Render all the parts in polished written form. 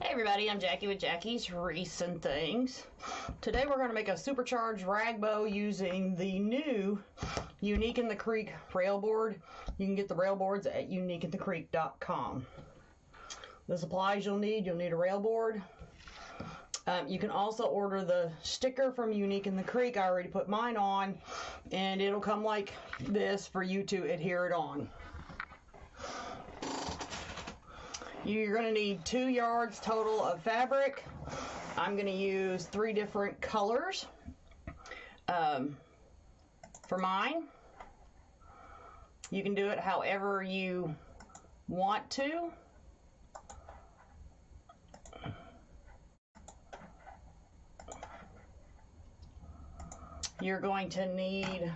Hey everybody, I'm Jackie with Jackie's Recent Things. Today we're going to make a supercharged rag bow using the new Unique in the Creek Rail Board. You can get the rail boards at uniqueinthecreek.com. The supplies you'll need a rail board. You can also order the sticker from Unique in the Creek. I already put mine on, and it'll come like this for you to adhere it on. You're going to need 2 yards total of fabric. I'm going to use 3 different colors for mine. You can do it however you want to. You're going to need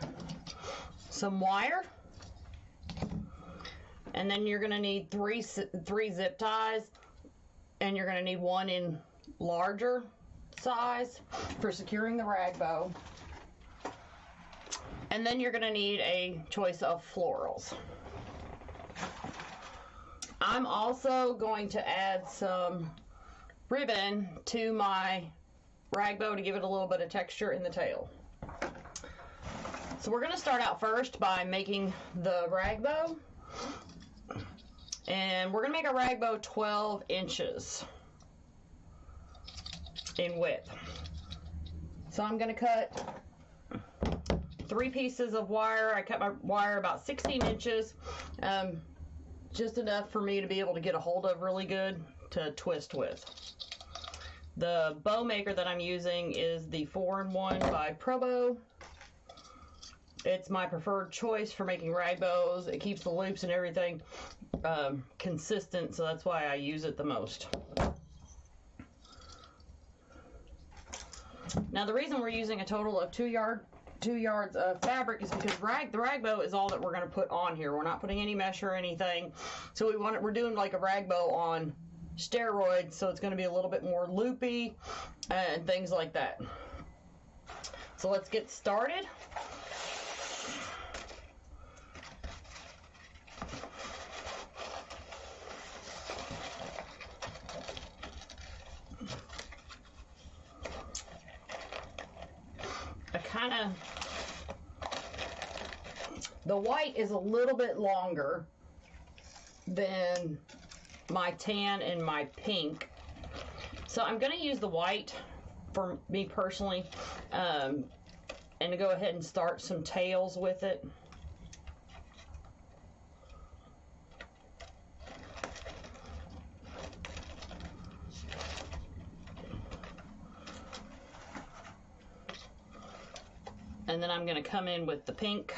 some wire. And then you're going to need three zip ties, and you're going to need 1 in larger size for securing the rag bow. And then you're going to need a choice of florals. I'm also going to add some ribbon to my rag bow to give it a little bit of texture in the tail. So we're going to start out first by making the rag bow. And we're going to make a rag bow 12 inches in width. So I'm going to cut 3 pieces of wire. I cut my wire about 16 inches, just enough for me to be able to get a hold of really good to twist with. The bow maker that I'm using is the 4-in-1 by Probo. It's my preferred choice for making rag bows. It keeps the loops and everything consistent, so that's why I use it the most. Now the reason we're using a total of 2 yards of fabric is because the rag bow is all that we're going to put on here. We're not putting any mesh or anything, so we're doing like a rag bow on steroids, so it's going to be a little bit more loopy and things like that. So let's get started. The white is a little bit longer than my tan and my pink, so I'm going to use the white for me personally, and to go ahead and start some tails with it. And then I'm going to come in with the pink.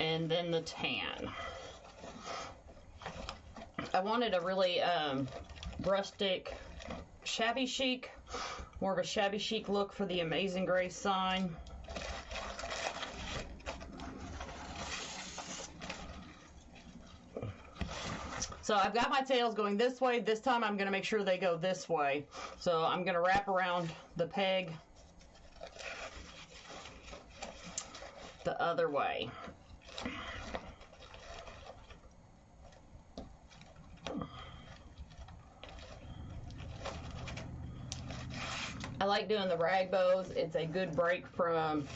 And then the tan. I wanted a really rustic, shabby chic, more of a shabby chic look for the Amazing Grace sign. So I've got my tails going this way. This time I'm going to make sure they go this way. So I'm going to wrap around the peg the other way. I like doing the rag bows. It's a good break from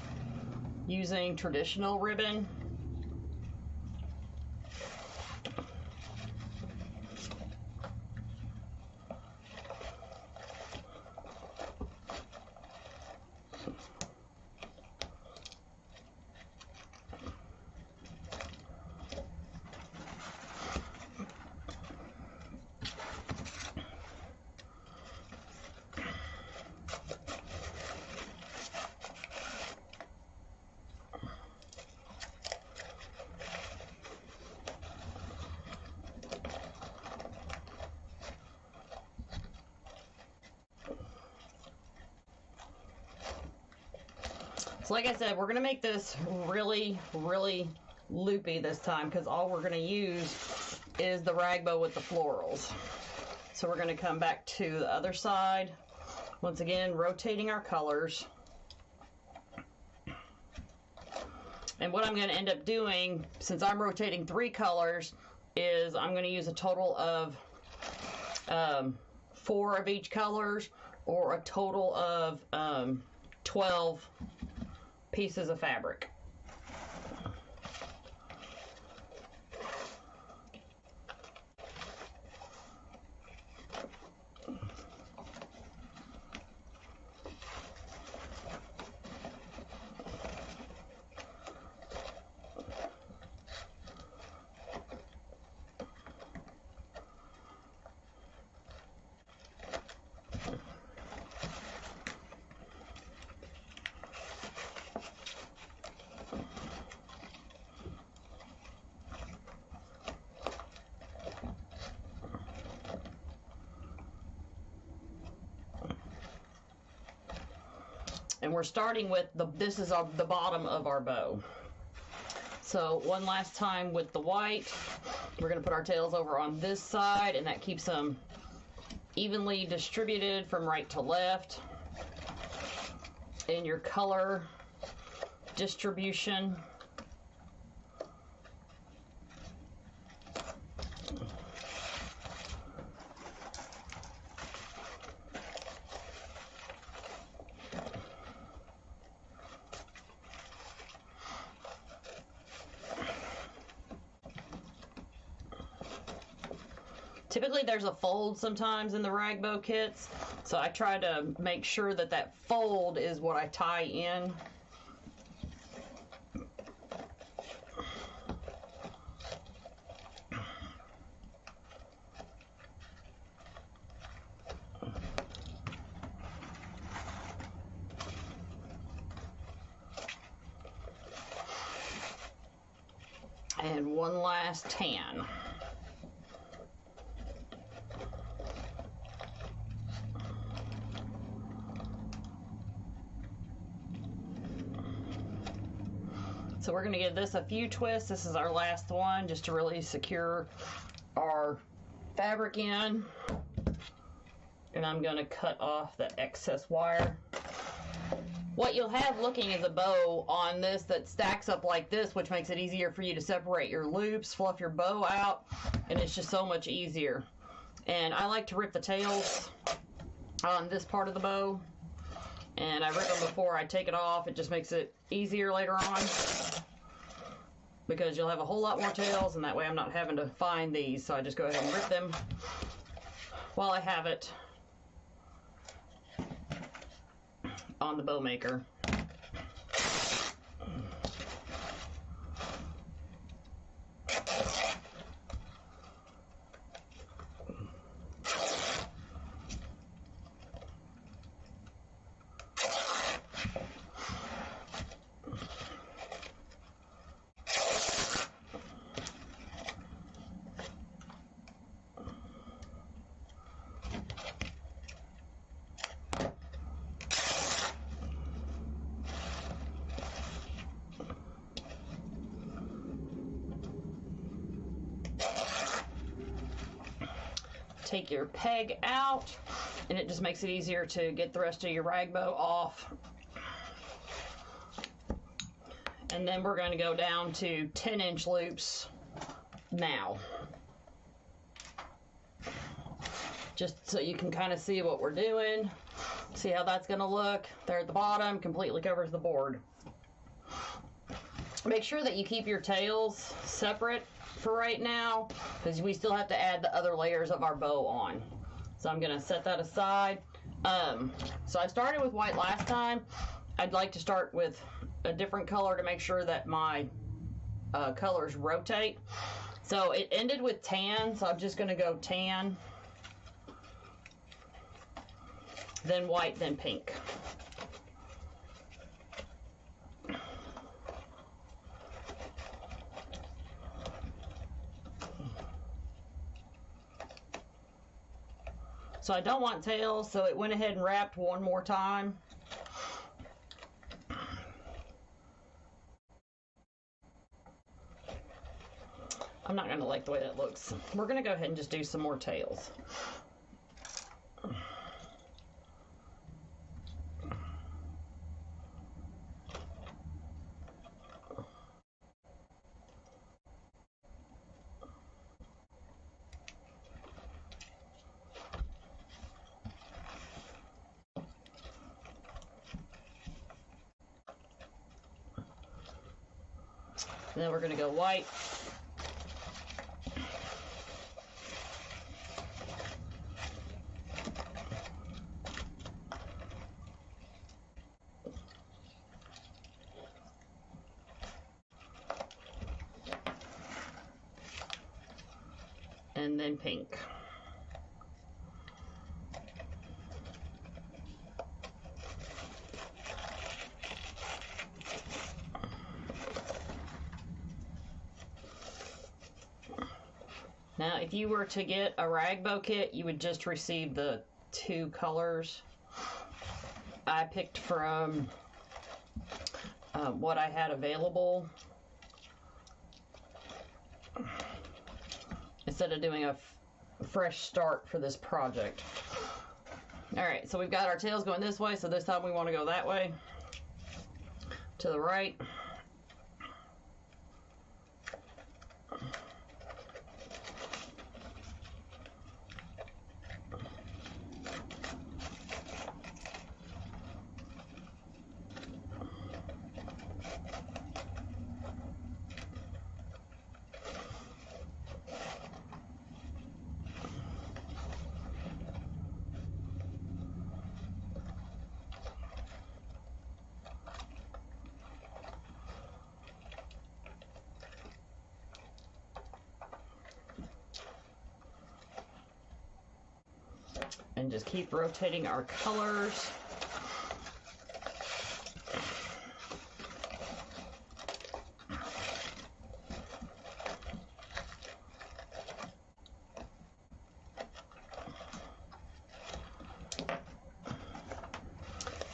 using traditional ribbon. So like I said, we're gonna make this really, really loopy this time because all we're gonna use is the rag bow with the florals. So we're gonna come back to the other side. Once again, rotating our colors. And what I'm gonna end up doing, since I'm rotating 3 colors, is I'm gonna use a total of 4 of each colors, or a total of 12 pieces of fabric. And we're starting with this is the bottom of our bow. So one last time with the white, we're going to put our tails over on this side, and that keeps them evenly distributed from right to left in your color distribution. Typically there's a fold sometimes in the rag bow kits, so I try to make sure that that fold is what I tie in. And one last tan. So we're going to give this a few twists. This is our last one, just to really secure our fabric in. And I'm going to cut off the excess wire. What you'll have looking is a bow on this that stacks up like this, which makes it easier for you to separate your loops, fluff your bow out, and it's just so much easier. And I like to rip the tails on this part of the bow, and I rip them before I take it off. It just makes it easier later on, because you'll have a whole lot more tails, and that way I'm not having to find these. So I just go ahead and rip them while I have it on the bow maker. Take your peg out, and it just makes it easier to get the rest of your rag bow off. And then we're going to go down to 10-inch loops now, just so you can kind of see what we're doing. See how that's going to look there at the bottom. Completely covers the board. Make sure that you keep your tails separate for right now, because we still have to add the other layers of our bow on. So I'm going to set that aside. So I started with white last time. I'd like to start with a different color to make sure that my colors rotate. So it ended with tan, so I'm just going to go tan, then white, then pink. So I don't want tails, so it went ahead and wrapped one more time. I'm not going to like the way that looks. We're going to go ahead and just do some more tails. And then we're going to go white. And then pink. Now, if you were to get a ragbow kit, you would just receive the 2 colors. I picked from what I had available instead of doing a fresh start for this project. All right, so we've got our tails going this way, so this time we want to go that way, to the right. And just keep rotating our colors.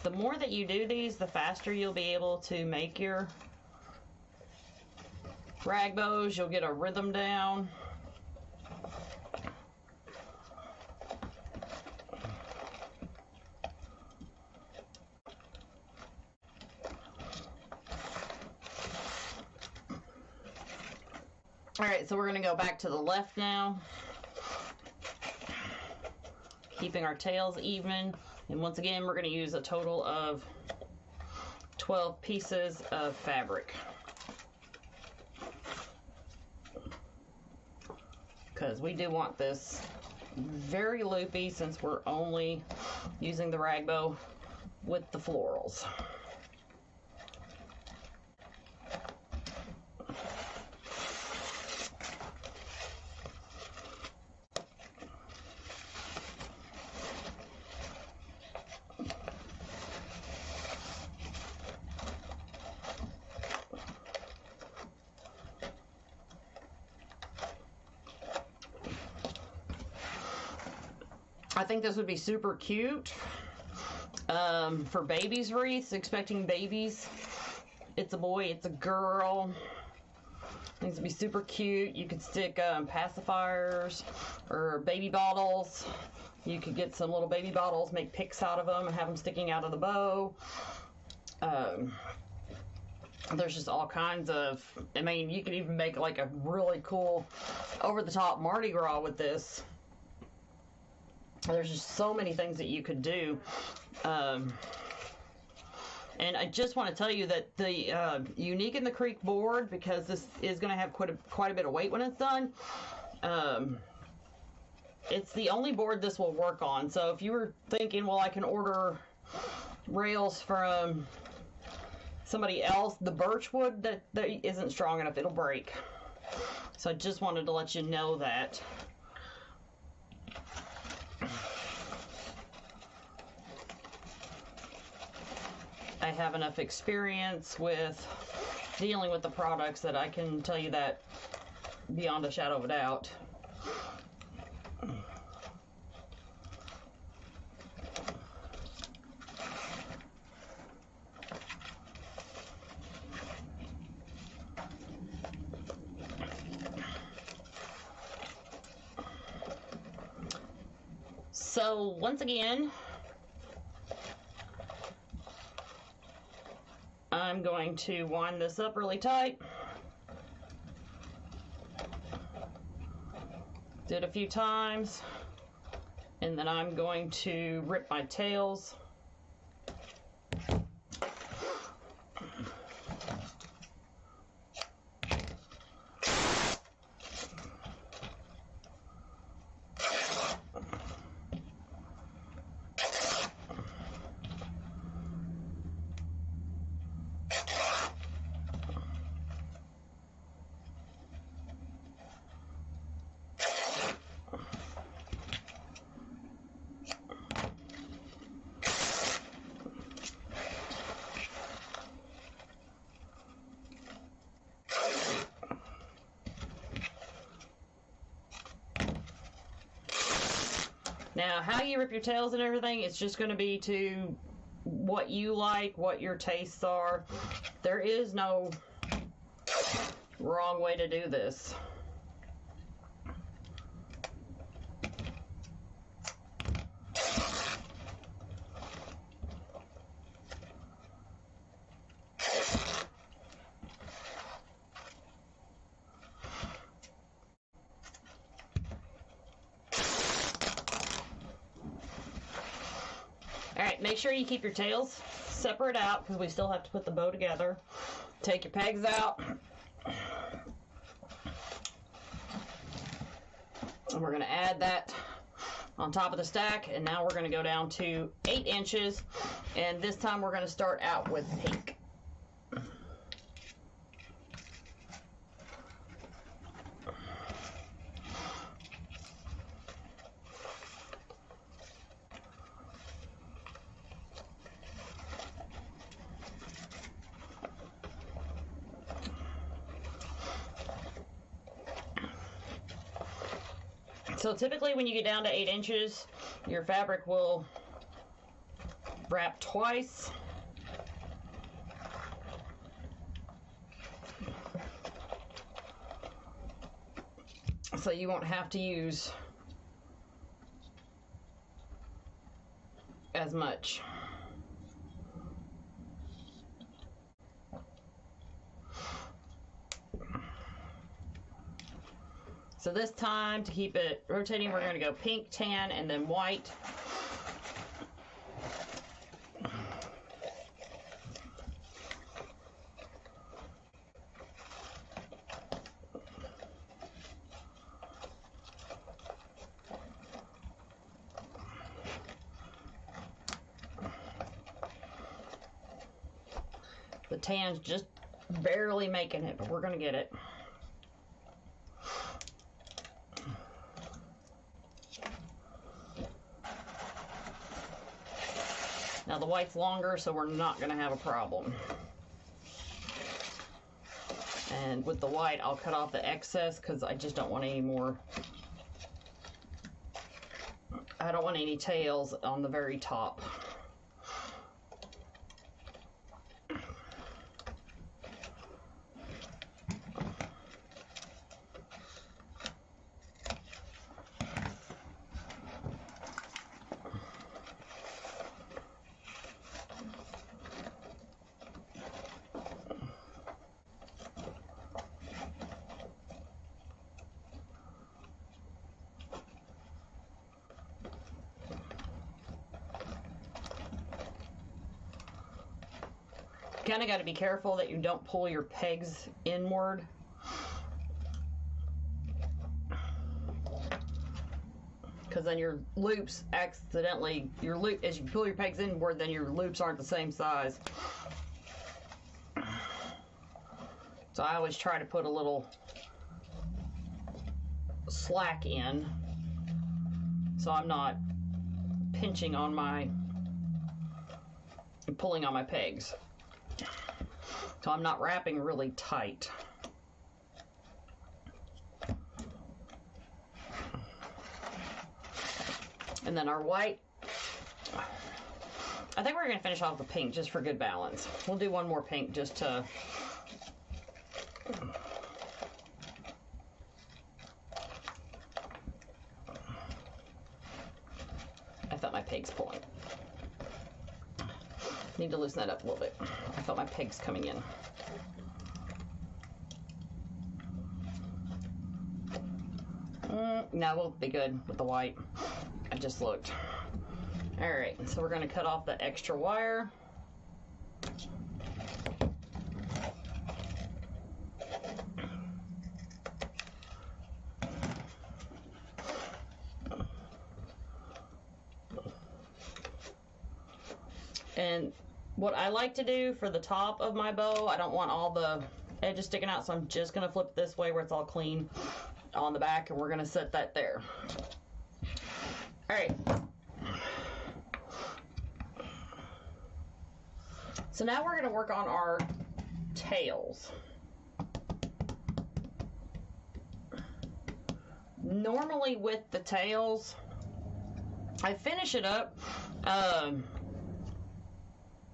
The more that you do these, the faster you'll be able to make your rag bows. You'll get a rhythm down. All right, so we're going to go back to the left now, keeping our tails even. And once again, we're going to use a total of 12 pieces of fabric, because we do want this very loopy since we're only using the rag bow with the florals. I think this would be super cute for babies' wreaths, expecting babies. It's a boy, it's a girl. These would be super cute. You could stick pacifiers or baby bottles. You could get some little baby bottles, make picks out of them, and have them sticking out of the bow. There's just all kinds of, I mean, you could even make like a really cool over-the-top Mardi Gras with this. There's just so many things that you could do. And I just want to tell you that the Unique in the Creek board, because this is going to have quite a bit of weight when it's done, it's the only board this will work on. So if you were thinking, well, I can order rails from somebody else, the birch wood that isn't strong enough, it'll break. So I just wanted to let you know that. I have enough experience with dealing with the products that I can tell you that beyond a shadow of a doubt. So once again, I'm going to wind this up really tight. Do it a few times, and then I'm going to rip my tails. Now, how you rip your tails and everything, it's just going to be to what you like, what your tastes are. There is no wrong way to do this. All right, make sure you keep your tails separate out because we still have to put the bow together. Take your pegs out. And we're going to add that on top of the stack. And now we're going to go down to 8 inches. And this time we're going to start out with pink. So typically when you get down to 8 inches, your fabric will wrap twice. So you won't have to use as much. So this time, to keep it rotating, we're going to go pink, tan, and then white. The tan's just barely making it, but we're going to get it. Now the white's longer, so we're not going to have a problem. And with the white, I'll cut off the excess because I just don't want any more. I don't want any tails on the very top. Kind of got to be careful that you don't pull your pegs inward. Because then your loops accidentally, as you pull your pegs inward, then your loops aren't the same size. So I always try to put a little slack in so I'm not pinching on my, pulling on my pegs. So I'm not wrapping really tight. And then our white, I think we're going to finish off with pink just for good balance. We'll do one more pink just to... peg's pulling. Need to loosen that up a little bit. I felt my pegs coming in. No, we'll be good with the white. I just looked. All right, so we're going to cut off the extra wire. And what I like to do for the top of my bow, I don't want all the edges sticking out, so I'm just going to flip it this way where it's all clean on the back, and we're going to set that there. All right. So now we're going to work on our tails. Normally with the tails, I finish it up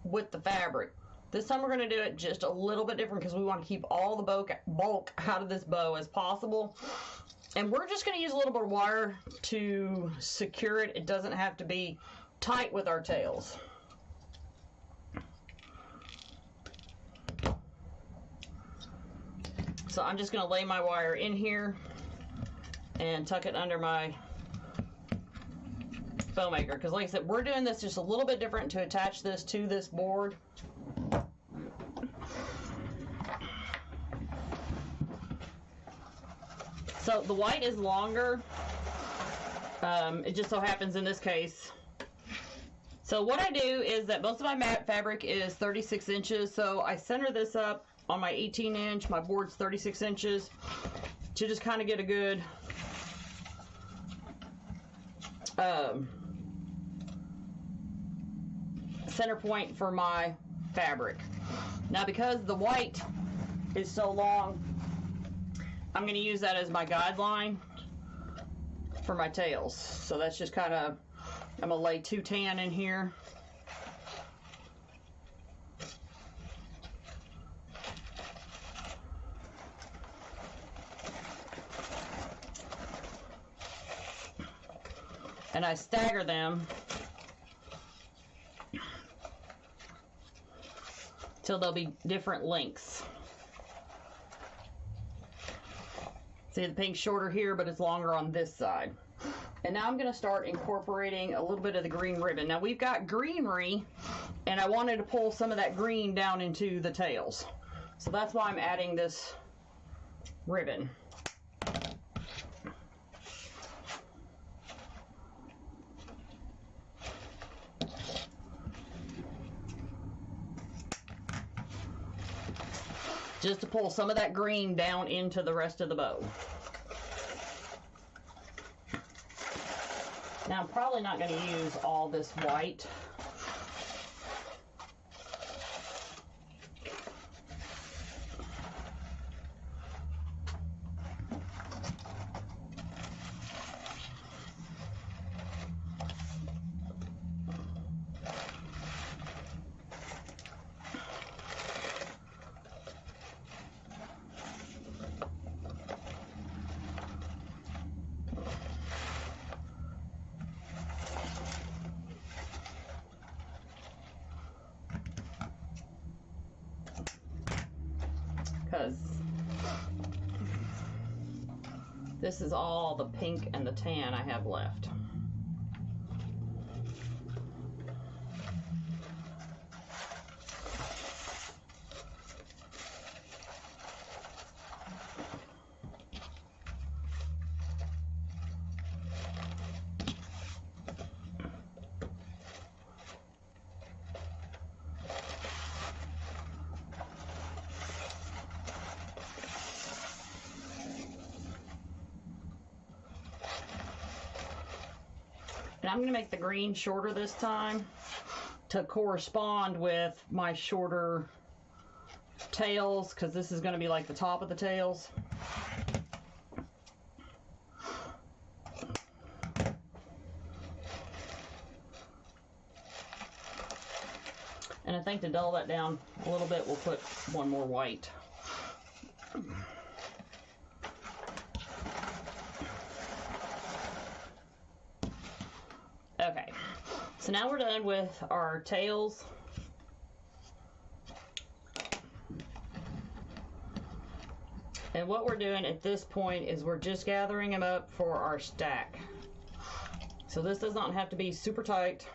with the fabric. This time we're going to do it just a little bit different because we want to keep all the bulk out of this bow as possible. And we're just going to use a little bit of wire to secure it. It doesn't have to be tight with our tails. So I'm just going to lay my wire in here and tuck it under my bow maker, because like I said, we're doing this just a little bit different to attach this to this board. So the white is longer. It just so happens in this case. So what I do is that most of my mat fabric is 36 inches. So I center this up on my 18 inch. My board's 36 inches to just kind of get a good center point for my fabric. Now because the white is so long, I'm going to use that as my guideline for my tails. So that's just kind of, I'm going to lay 2 tan in here. And I stagger them till they'll be different lengths. See, the pink's shorter here, but it's longer on this side. And now I'm going to start incorporating a little bit of the green ribbon. Now we've got greenery, and I wanted to pull some of that green down into the tails. So that's why I'm adding this ribbon. Just to pull some of that green down into the rest of the bow. Now I'm probably not going to use all this white. Because this is all the pink and the tan I have left. And I'm going to make the green shorter this time to correspond with my shorter tails, because this is going to be like the top of the tails. And I think to dull that down a little bit, we'll put one more white. Okay, So now we're done with our tails. And what we're doing at this point is we're just gathering them up for our stack. So this does not have to be super tight.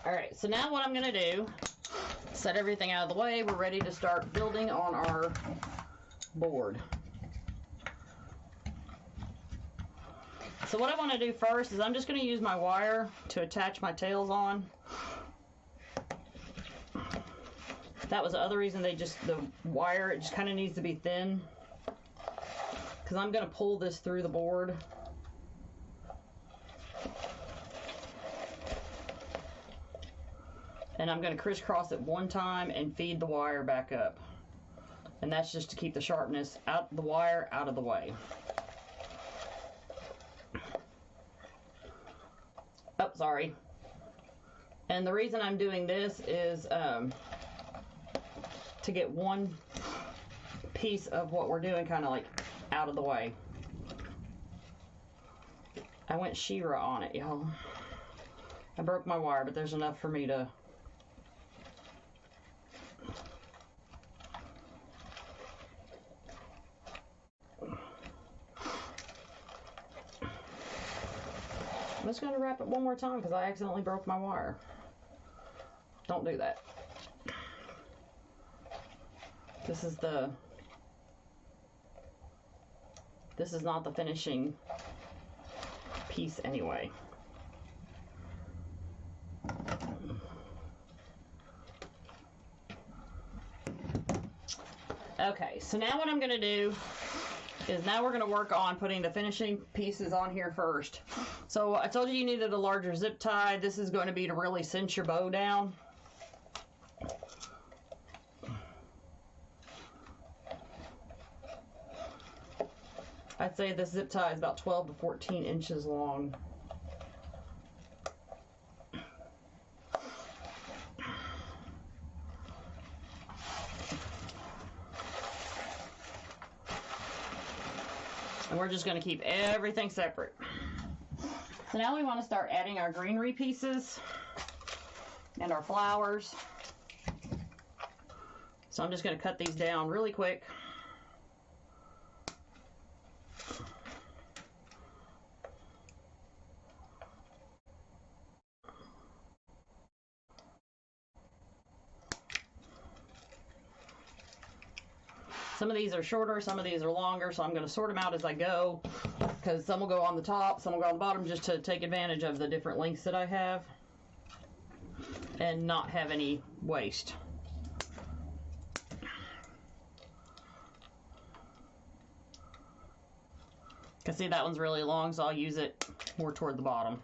All right, so now what I'm going to do, set everything out of the way. We're ready to start building on our board. So what I want to do first is I'm just going to use my wire to attach my tails on. That was the other reason the wire, it just kind of needs to be thin, because I'm going to pull this through the board. And I'm going to crisscross it one time and feed the wire back up. And that's just to keep the sharpness out the wire out of the way. Oh, sorry. And the reason I'm doing this is to get one piece of what we're doing kind of like out of the way. I went She-Ra on it, y'all. I broke my wire, but there's enough for me to... I'm just going to wrap it one more time because I accidentally broke my wire. Don't do that. This is not the finishing piece anyway. Okay, so now what I'm going to do is now we're going to work on putting the finishing pieces on here first. So I told you needed a larger zip tie. This is going to be to really cinch your bow down. I'd say this zip tie is about 12 to 14 inches long. And we're just going to keep everything separate. So now we want to start adding our greenery pieces and our flowers. So I'm just going to cut these down really quick. Some of these are shorter, some of these are longer, so I'm going to sort them out as I go, because some will go on the top, some will go on the bottom, just to take advantage of the different lengths that I have and not have any waste. Because see, that one's really long, so I'll use it more toward the bottom.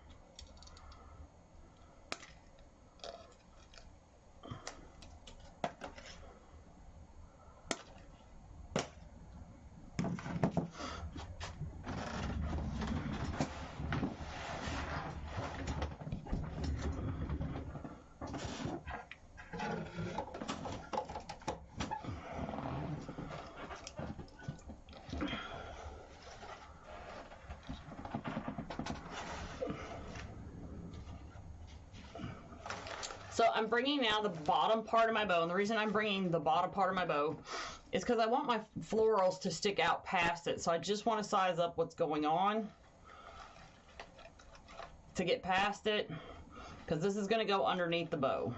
So I'm bringing now the bottom part of my bow, and the reason I'm bringing the bottom part of my bow is because I want my florals to stick out past it. So I just want to size up what's going on to get past it, because this is going to go underneath the bow.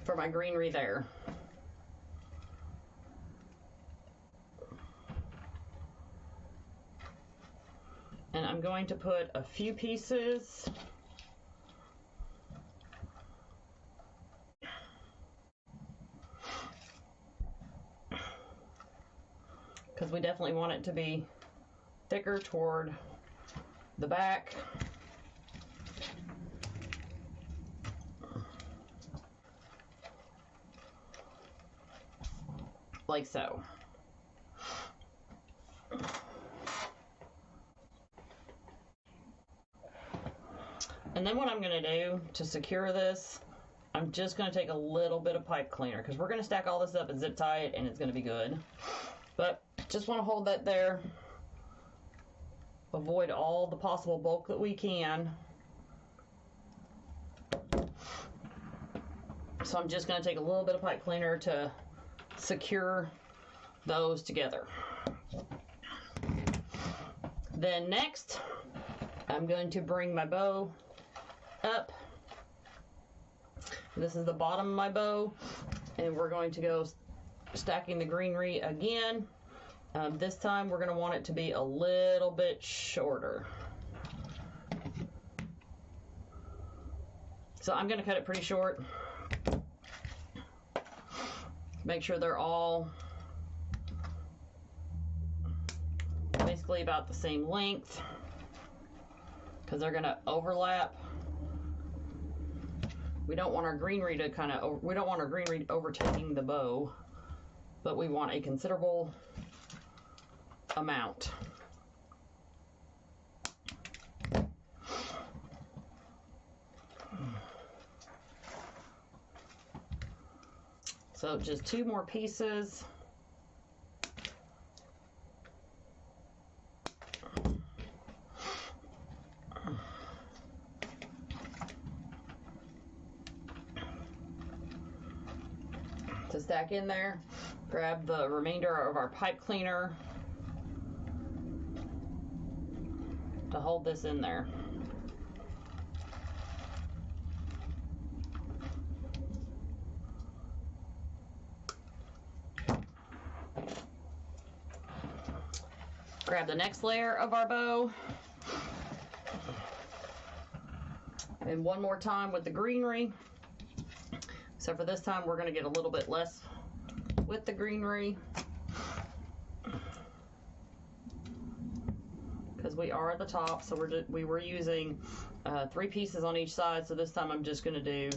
For my greenery there. And I'm going to put a few pieces because we definitely want it to be thicker toward the back. Like so. And then what I'm going to do to secure this, I'm just going to take a little bit of pipe cleaner because we're going to stack all this up and zip tie it and it's going to be good. But just want to hold that there. Avoid all the possible bulk that we can. So I'm just going to take a little bit of pipe cleaner to secure those together. Then next, I'm going to bring my bow up. This is the bottom of my bow, and we're going to go stacking the greenery again. This time we're going to want it to be a little bit shorter. So I'm going to cut it pretty short. Make sure they're all basically about the same length because they're going to overlap. We don't want our greenery to we don't want our greenery overtaking the bow, but we want a considerable amount. So just 2 more pieces. To stack in there. Grab the remainder of our pipe cleaner to hold this in there. Grab the next layer of our bow. And one more time with the greenery. So for this time, we're going to get a little bit less with the greenery because we are at the top. So we were using 3 pieces on each side. So this time I'm just going to do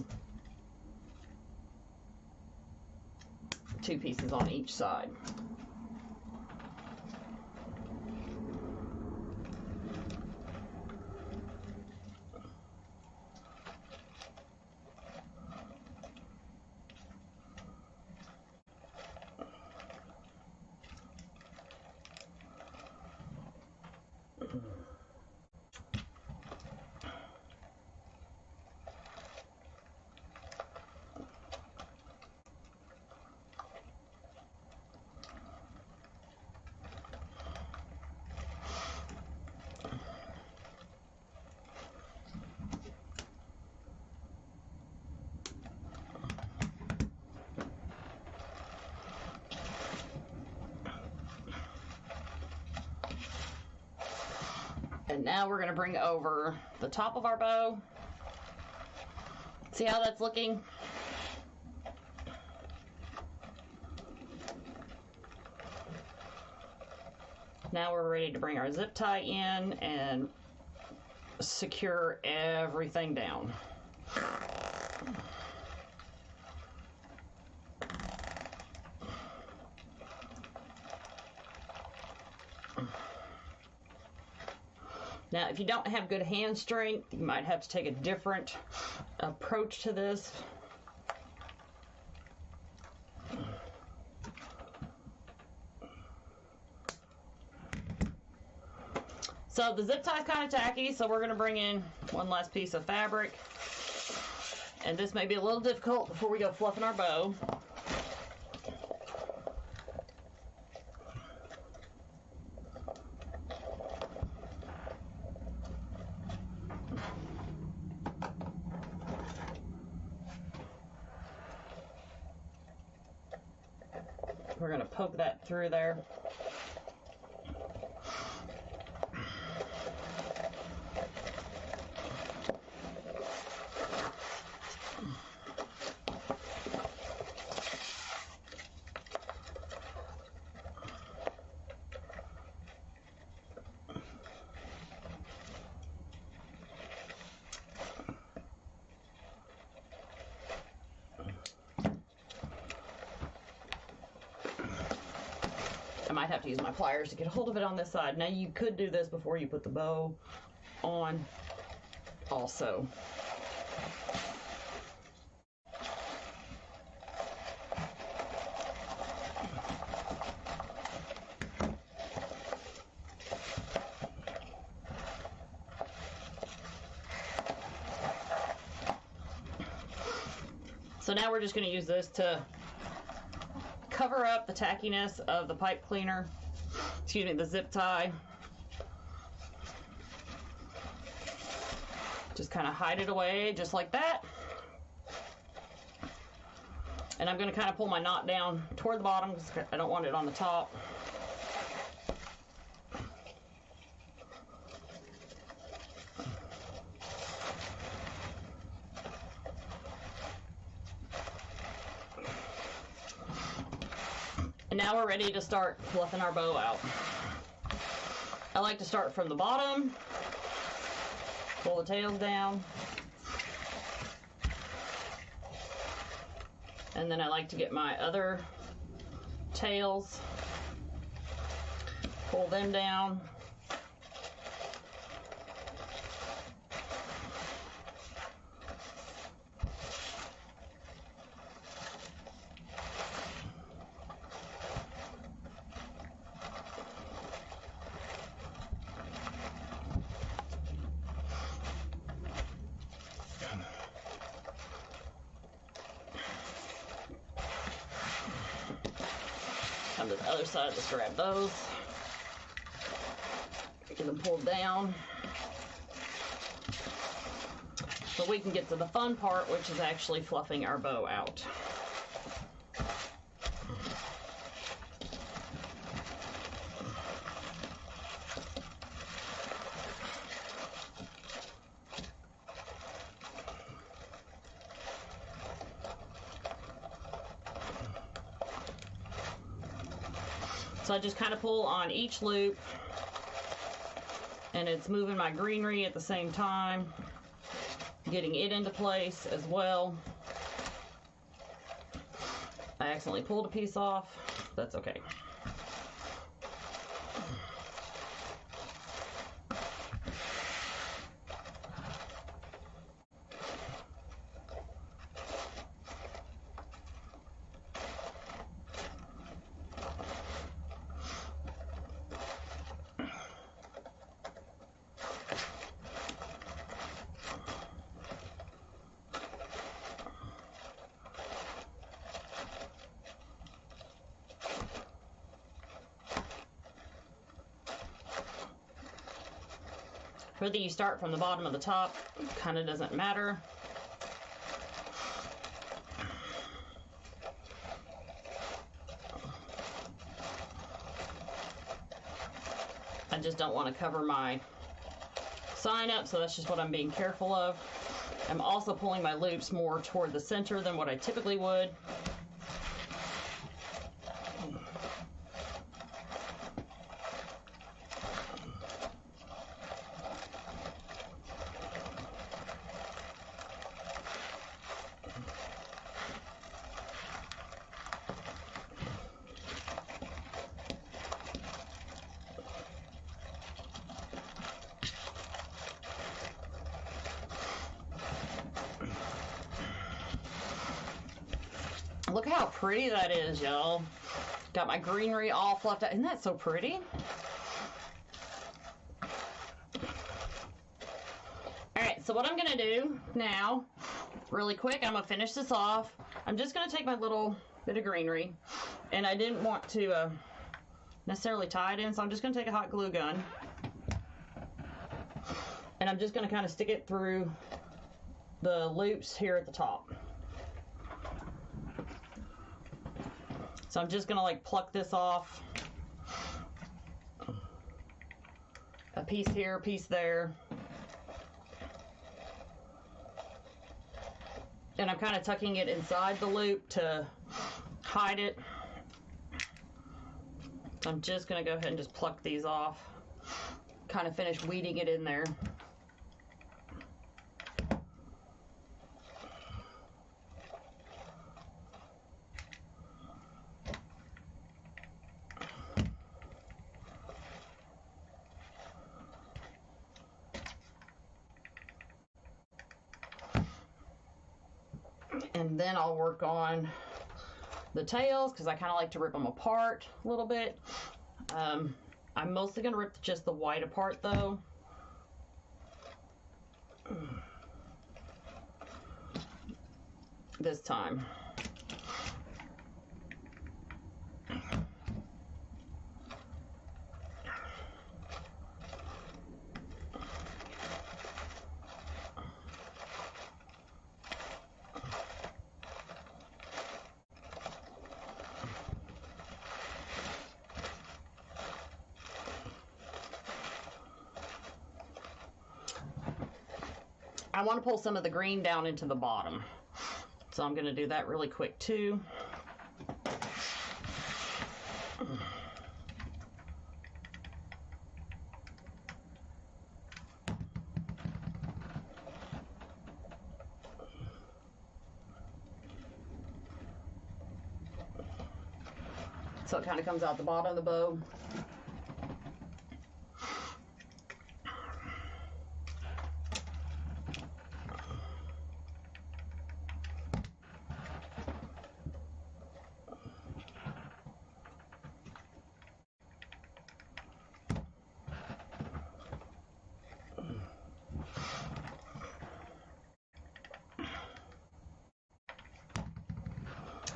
2 pieces on each side. And now we're going to bring over the top of our bow. See how that's looking? Now we're ready to bring our zip tie in and secure everything down. Now, if you don't have good hand strength, you might have to take a different approach to this. So the zip tie is kind of tacky, so we're going to bring in one last piece of fabric. And this may be a little difficult before we go fluffing our bow. We're going to poke that through there. might have to use my pliers to get a hold of it on this side. Now you could do this before you put the bow on also. So now we're just going to use this to cover up the tackiness of the pipe cleaner, excuse me, the zip tie. Just kind of hide it away just like that. And I'm going to kind of pull my knot down toward the bottom because I don't want it on the top. And now we're ready to start fluffing our bow out. I like to start from the bottom, pull the tails down, and then I like to get my other tails, pull them down, come to the other side, let's grab those, get them pulled down, so we can get to the fun part, which is actually fluffing our bow out. So I just kind of pull on each loop, and it's moving my greenery at the same time, getting it into place as well. I accidentally pulled a piece off. That's okay. Whether you start from the bottom or the top, kind of doesn't matter. I just don't want to cover my sign up, so that's just what I'm being careful of. I'm also pulling my loops more toward the center than what I typically would. Look how pretty that is, y'all. Got my greenery all fluffed out. Isn't that so pretty? Alright, so what I'm going to do now, really quick, I'm going to finish this off. I'm just going to take my little bit of greenery, and I didn't want to necessarily tie it in, so I'm just going to take a hot glue gun, and I'm just going to kind of stick it through the loops here at the top. So I'm just going to like pluck this off. A piece here, a piece there. And I'm kind of tucking it inside the loop to hide it. So I'm just going to go ahead and just pluck these off. Kind of finish weeding it in there. Then I'll work on the tails because I kind of like to rip them apart a little bit. I'm mostly going to rip just the white apart though. This time. I want to pull some of the green down into the bottom. So I'm going to do that really quick too. So it kind of comes out the bottom of the bow.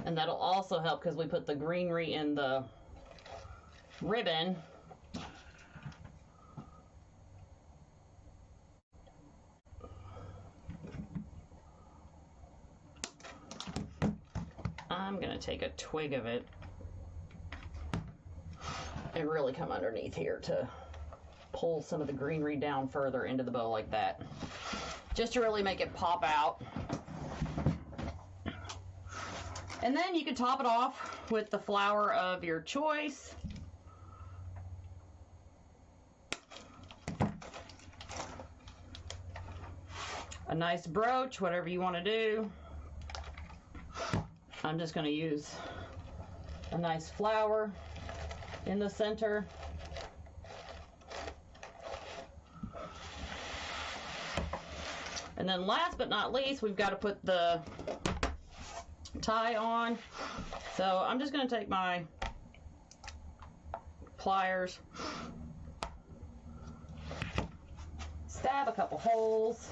And that'll also help because we put the greenery in the ribbon. I'm going to take a twig of it and really come underneath here to pull some of the greenery down further into the bow like that, just to really make it pop out. And then you can top it off with the flower of your choice. A nice brooch, whatever you want to do. I'm just going to use a nice flower in the center. And then last but not least, we've got to put the tie on. So I'm just going to take my pliers, stab a couple holes,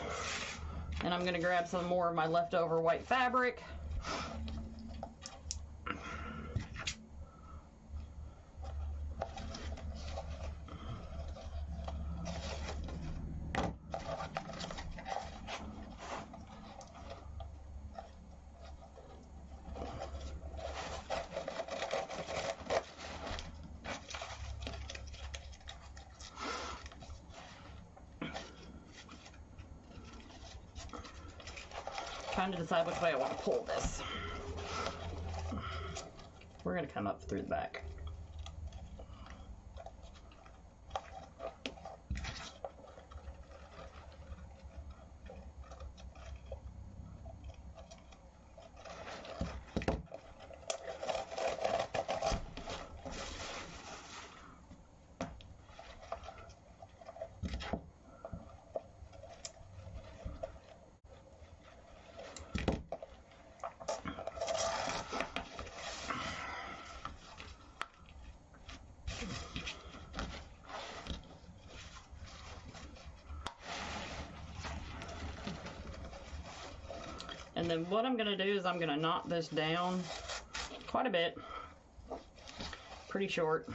and I'm going to grab some more of my leftover white fabric. Trying to decide which way I want to pull this. We're going to come up through the back. And then what I'm going to do is I'm going to knot this down quite a bit, pretty short.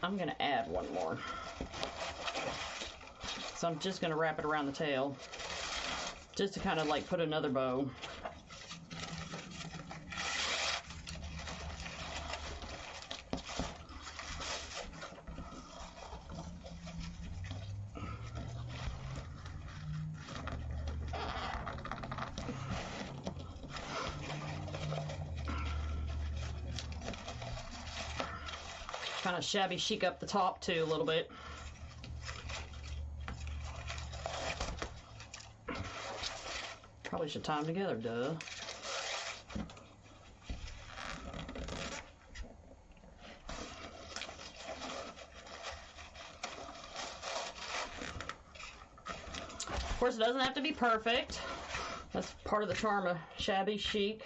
I'm going to add one more. So I'm just going to wrap it around the tail just to kind of like put another bow. kind of shabby chic up the top too a little bit. Probably should tie them together, duh. Of course, it doesn't have to be perfect. That's part of the charm of shabby chic.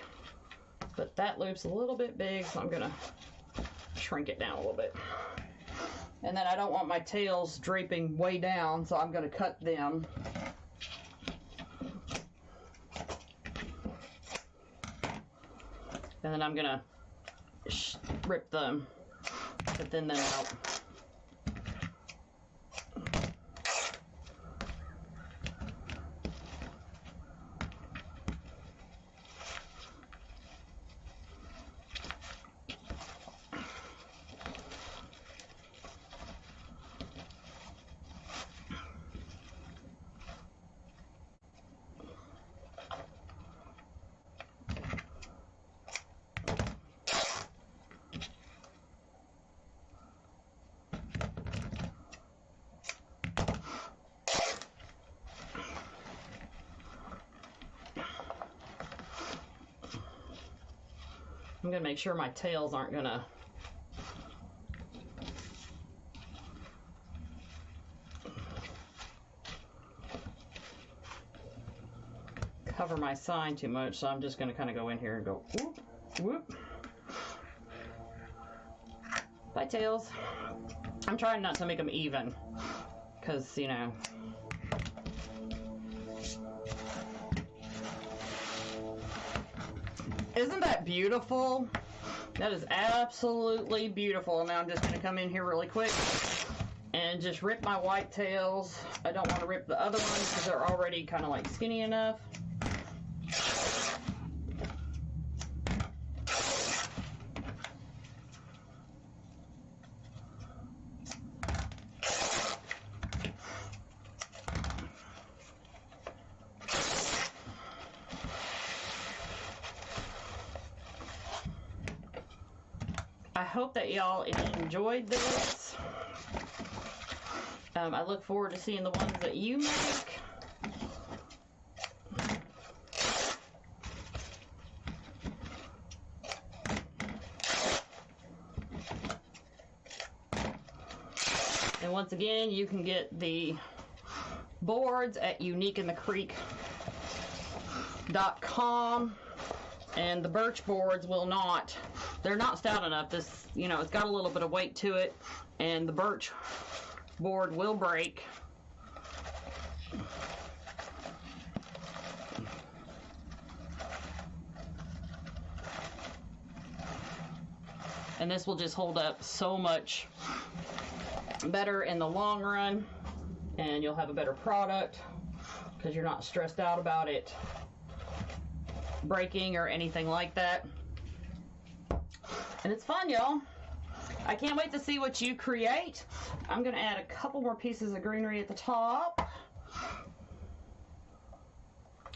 But that loop's a little bit big, so I'm gonna shrink it down a little bit. And then I don't want my tails draping way down, so I'm gonna cut them. And then I'm gonna rip them, but then out. I'm gonna make sure my tails aren't gonna cover my sign too much, so I'm just gonna kind of go in here and go whoop, whoop. Bye, tails. I'm trying not to make them even, because, you know, isn't that beautiful? That is absolutely beautiful. Now I'm just going to come in here really quick and just rip my white tails. I don't want to rip the other ones because they're already kind of like skinny enough. I hope that y'all enjoyed this. I look forward to seeing the ones that you make. And once again, you can get the boards at uniqueinthecreek.com. And the birch boards will not, they're not stout enough. This, you know, it's got a little bit of weight to it, and the birch board will break. And this will just hold up so much better in the long run, and you'll have a better product because you're not stressed out about it breaking or anything like that. And it's fun, y'all. I can't wait to see what you create. I'm gonna add a couple more pieces of greenery at the top.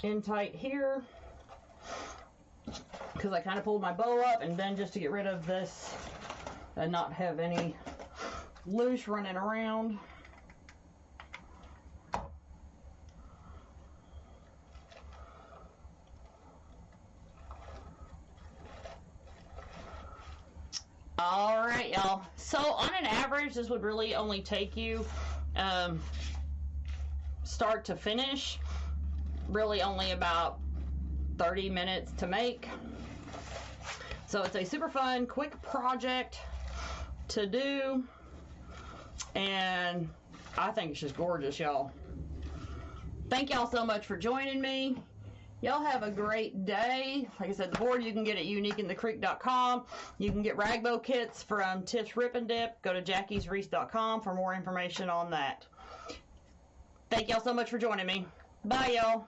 In tight here, because I kind of pulled my bow up, and then just to get rid of this and not have any loose running around. All right, y'all. So on an average, this would really only take you start to finish, really only about 30 minutes to make. So it's a super fun, quick project to do, and I think it's just gorgeous, y'all. Thank y'all so much for joining me. Y'all have a great day. Like I said, the board you can get at uniqueinthecreek.com. You can get ragbow kits from Tiff's Rip and Dip. Go to jackiesreese.com for more information on that. Thank y'all so much for joining me. Bye, y'all.